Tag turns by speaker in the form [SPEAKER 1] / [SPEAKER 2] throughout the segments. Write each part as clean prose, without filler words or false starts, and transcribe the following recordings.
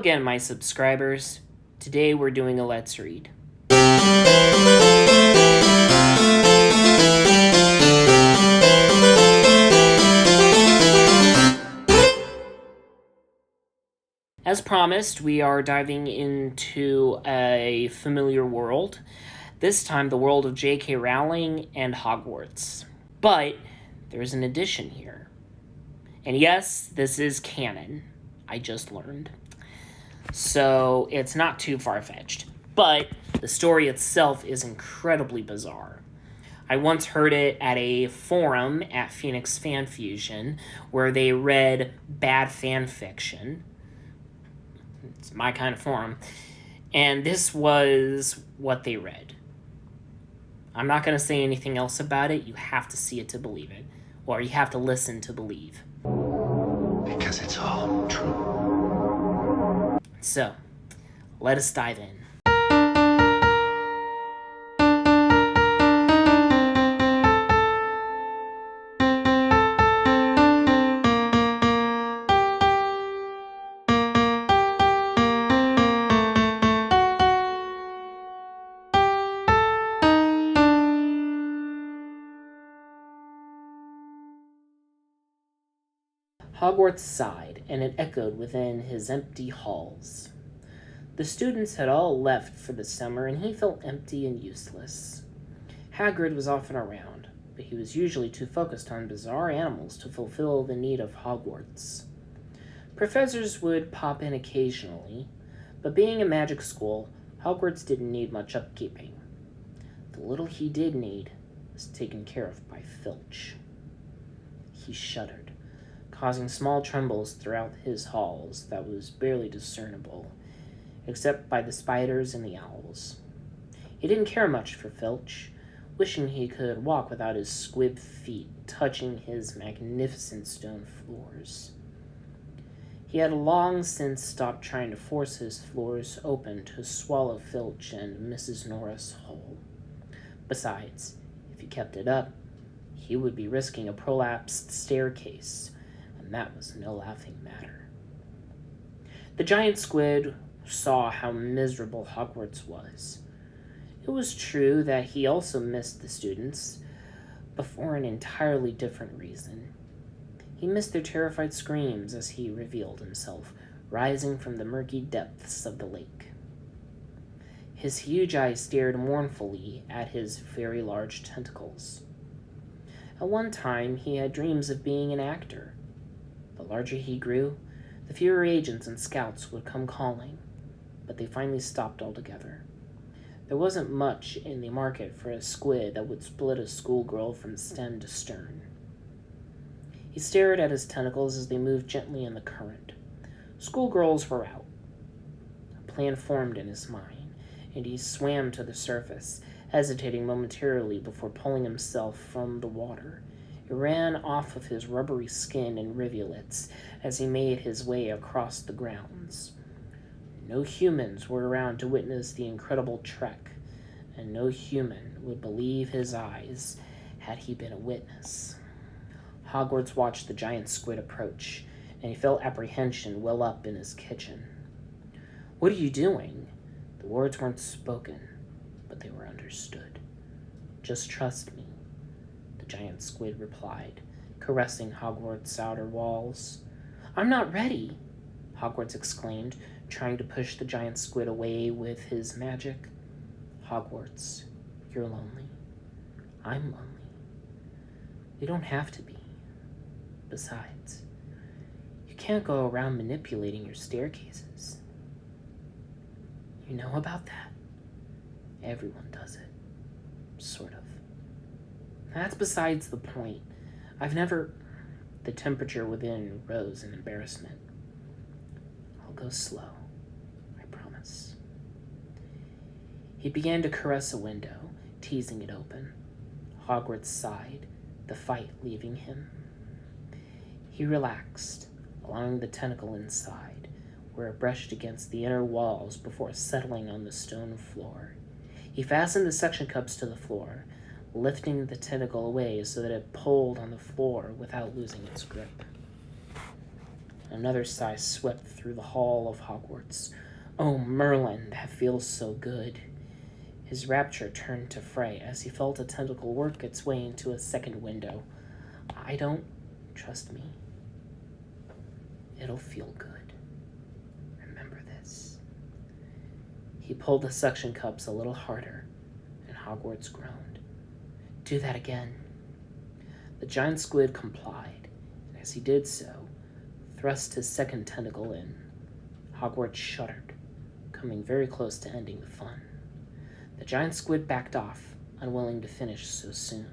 [SPEAKER 1] again, my subscribers. Today we're doing a Let's Read. As promised, we are diving into a familiar world. This time, the world of J.K. Rowling and Hogwarts. But there's an addition here. And yes, this is canon. I just learned. So it's not too far-fetched. But the story itself is incredibly bizarre. I once heard it at a forum at Phoenix Fanfusion where they read bad fanfiction. It's my kind of forum. And this was what they read. I'm not going to say anything else about it. You have to see it to believe it. Or you have to listen to believe.
[SPEAKER 2] Because it's all true.
[SPEAKER 1] So, let us dive in. Hogwarts sighed, and it echoed within his empty halls. The students had all left for the summer, and he felt empty and useless. Hagrid was often around, but he was usually too focused on bizarre animals to fulfill the need of Hogwarts. Professors would pop in occasionally, but being a magic school, Hogwarts didn't need much upkeeping. The little he did need was taken care of by Filch. He shuddered, causing small trembles throughout his halls that was barely discernible, except by the spiders and the owls. He didn't care much for Filch, wishing he could walk without his squib feet touching his magnificent stone floors. He had long since stopped trying to force his floors open to swallow Filch and Mrs. Norris whole. Besides, if he kept it up, he would be risking a prolapsed staircase, and that was no laughing matter. The giant squid saw how miserable Hogwarts was. It was true that he also missed the students, but for an entirely different reason. He missed their terrified screams as he revealed himself, rising from the murky depths of the lake. His huge eyes stared mournfully at his very large tentacles. At one time, he had dreams of being an actor. The larger he grew, the fewer agents and scouts would come calling, but they finally stopped altogether. There wasn't much in the market for a squid that would split a schoolgirl from stem to stern. He stared at his tentacles as they moved gently in the current. Schoolgirls were out. A plan formed in his mind, and he swam to the surface, hesitating momentarily before pulling himself from the water. It ran off of his rubbery skin in rivulets as he made his way across the grounds. No humans were around to witness the incredible trek, and no human would believe his eyes had he been a witness. Hogwarts watched the giant squid approach, and he felt apprehension well up in his kitchen. "What are you doing?" The words weren't spoken, but they were understood. "Just trust me," the giant squid replied, caressing Hogwarts' outer walls. "I'm not ready," Hogwarts exclaimed, trying to push the giant squid away with his magic. "Hogwarts, you're lonely. I'm lonely. You don't have to be. Besides, you can't go around manipulating your staircases. You know about that? Everyone does it. Sort of. That's besides the point. The temperature within rose in embarrassment. I'll go slow, I promise." He began to caress a window, teasing it open. Hogwarts sighed, the fight leaving him. He relaxed, allowing the tentacle inside, where it brushed against the inner walls before settling on the stone floor. He fastened the suction cups to the floor, lifting the tentacle away so that it pulled on the floor without losing its grip. Another sigh swept through the hall of Hogwarts. Oh, Merlin, that feels so good. His rapture turned to fray as he felt a tentacle work its way into a second window. I don't. Trust me. It'll feel good. Remember this. He pulled the suction cups a little harder, and Hogwarts groaned. Do that again. The giant squid complied, and as he did so, thrust his second tentacle in. Hogwarts shuddered, coming very close to ending the fun. The giant squid backed off, unwilling to finish so soon.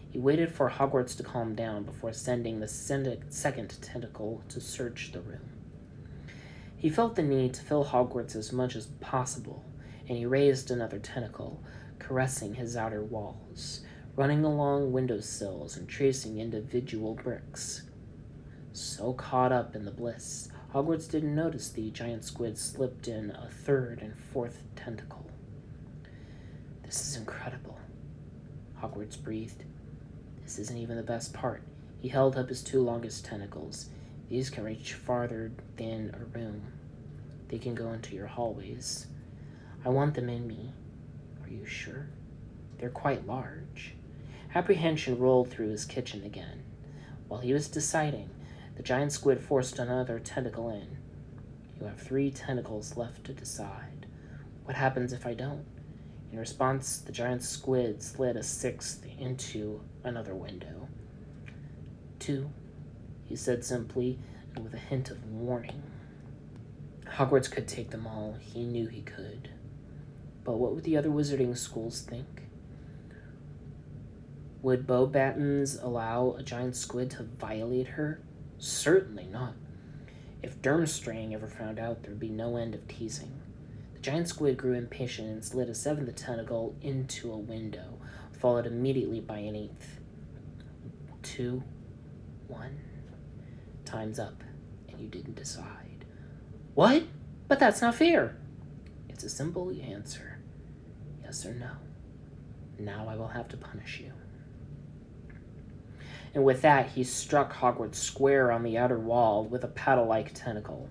[SPEAKER 1] He waited for Hogwarts to calm down before sending the second tentacle to search the room. He felt the need to fill Hogwarts as much as possible, and he raised another tentacle, caressing his outer walls, running along windowsills and tracing individual bricks. So caught up in the bliss, Hogwarts didn't notice the giant squid slipped in a third and fourth tentacle. This is incredible, Hogwarts breathed. This isn't even the best part. He held up his two longest tentacles. These can reach farther than a room. They can go into your hallways. I want them in me. Are you sure? They're quite large. Apprehension rolled through his kitchen again. While he was deciding, the giant squid forced another tentacle in. You have 3 tentacles left to decide. What happens if I don't? In response, the giant squid slid a 6th into another window. 2, he said simply, and with a hint of warning. Hogwarts could take them all. He knew he could. But what would the other wizarding schools think? Would Beauxbatons allow a giant squid to violate her? Certainly not. If Durmstrang ever found out, there'd be no end of teasing. The giant squid grew impatient and slid a 7th tentacle into a window, followed immediately by an 8th. 2, 1. Time's up, and you didn't decide. What? But that's not fair. It's a simple answer. Yes or no. Now I will have to punish you. And with that, he struck Hogwarts square on the outer wall with a paddle-like tentacle.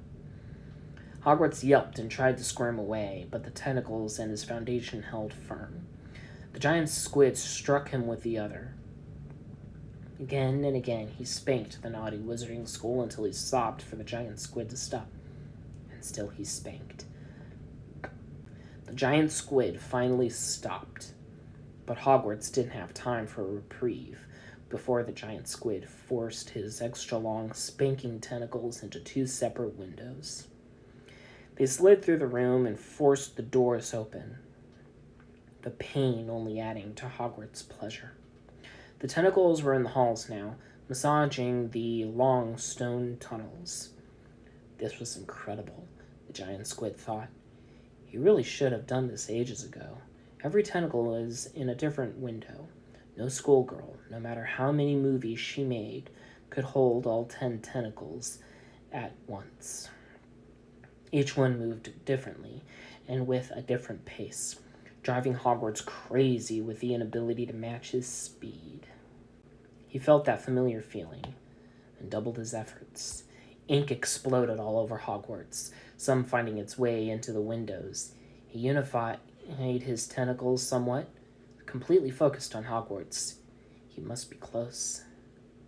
[SPEAKER 1] Hogwarts yelped and tried to squirm away, but the tentacles and his foundation held firm. The giant squid struck him with the other. Again and again, he spanked the naughty wizarding school until he sobbed for the giant squid to stop. And still he spanked. The giant squid finally stopped, but Hogwarts didn't have time for a reprieve before the giant squid forced his extra-long spanking tentacles into 2 separate windows. They slid through the room and forced the doors open, the pain only adding to Hogwarts' pleasure. The tentacles were in the halls now, massaging the long stone tunnels. This was incredible, the giant squid thought. He really should have done this ages ago. Every tentacle is in a different window. No schoolgirl, no matter how many movies she made, could hold all 10 tentacles at once. Each one moved differently and with a different pace, driving Hogwarts crazy with the inability to match his speed. He felt that familiar feeling and doubled his efforts. Ink exploded all over Hogwarts, some finding its way into the windows. He unified his tentacles somewhat, completely focused on Hogwarts. He must be close.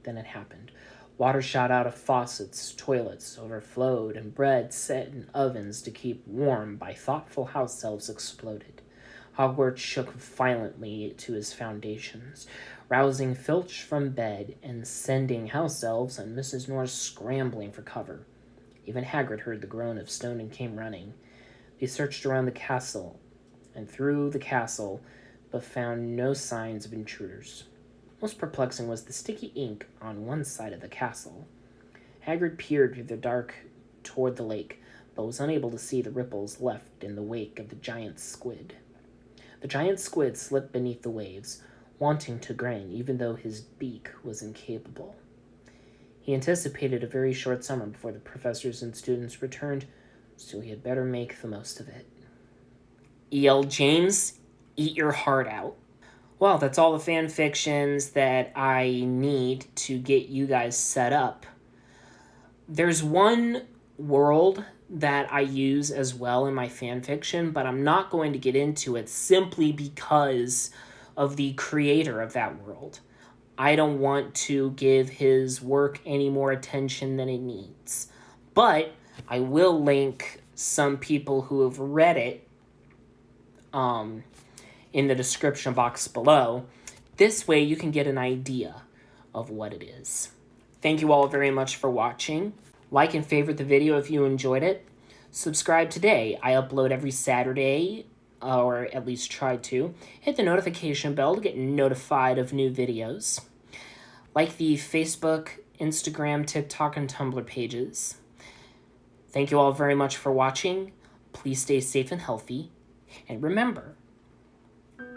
[SPEAKER 1] Then it happened. Water shot out of faucets, toilets overflowed, and bread set in ovens to keep warm by thoughtful house elves exploded. Hogwarts shook violently to his foundations, rousing Filch from bed and sending house elves and Mrs. Norris scrambling for cover. Even Hagrid heard the groan of stone and came running. They searched around the castle and through the castle, but found no signs of intruders. Most perplexing was the sticky ink on one side of the castle. Hagrid peered through the dark toward the lake, but was unable to see the ripples left in the wake of the giant squid. The giant squid slipped beneath the waves, wanting to grin, even though his beak was incapable. He anticipated a very short summer before the professors and students returned, so he had better make the most of it. E.L. James, eat your heart out. Well, that's all the fan fictions that I need to get you guys set up. There's one world that I use as well in my fan fiction, but I'm not going to get into it simply because of the creator of that world. I don't want to give his work any more attention than it needs. But I will link some people who have read it in the description box below. This way you can get an idea of what it is. Thank you all very much for watching. Like and favorite the video if you enjoyed it. Subscribe today. I upload every Saturday, or at least try to. Hit the notification bell to get notified of new videos. Like the Facebook, Instagram, TikTok, and Tumblr pages. Thank you all very much for watching. Please stay safe and healthy. And remember,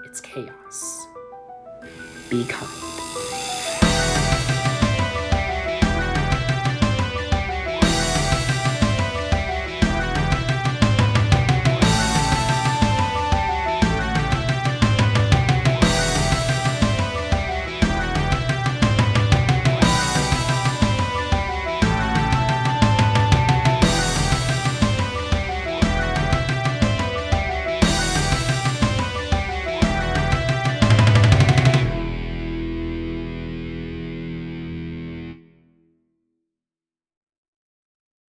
[SPEAKER 1] it's chaos. Be kind.